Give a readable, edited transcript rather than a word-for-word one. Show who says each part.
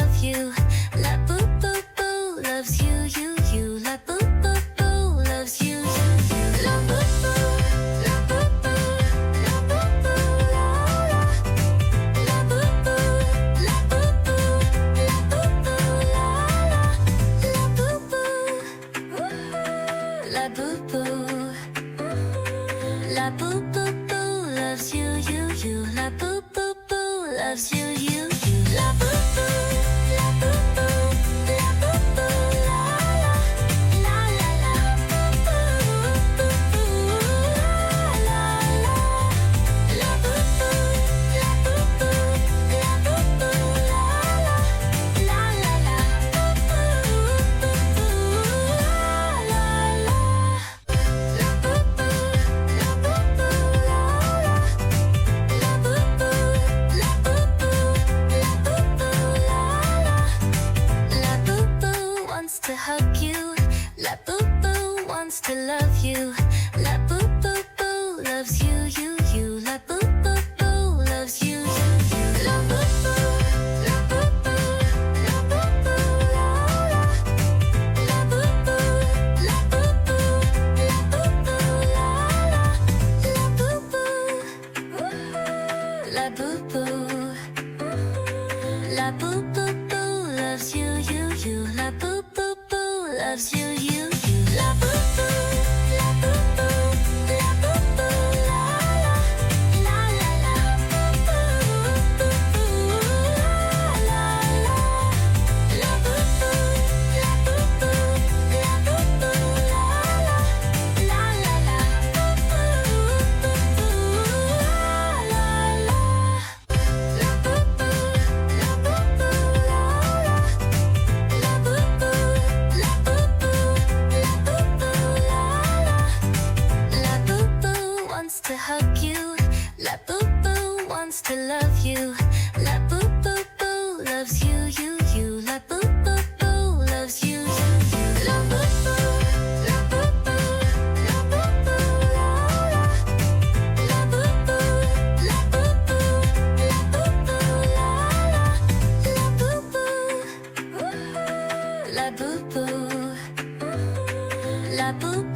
Speaker 1: love you. Labubu loves you, you. Labubu loves you, you. Labubu, Labubu, Labubu, la la. Labubu, Labubu, Labubu, la la. Labubu, Labubu, Labubu loves you, you. Labubu loves you, you. Labubu, Labubu, Labubu, la la. La la la. Labubu, la la. Labubu, Labubu, Labubu, la la. La la la. Labubu, la la. Labubu, Labubu, la la. Labubu, Labubu, Labubu, la la. Labubu wants to hug you. Labubu wants to love you. Labubu loves you, you. Labubu loves you, you. Labubu, Labubu, Labubu, la la. Labubu, Labubu, Labubu, la la. Labubu, Labubu, Labubu loves you, you. Labubu loves you, you. Labubu, Labubu, Labubu, la la. La la la. Labubu, la la. Labubu, Labubu, Labubu, la la. La la la. Labubu, la la. Labubu, Labubu, la la. Labubu, Labubu, Labubu, la la. Labubu wants to hug you. Labubu wants to love you. Labubu loves you, you. Labubu loves you, you. Labubu, Labubu, Labubu, la la. Labubu, Labubu, Labubu, la la. Labubu, Labubu, Labubu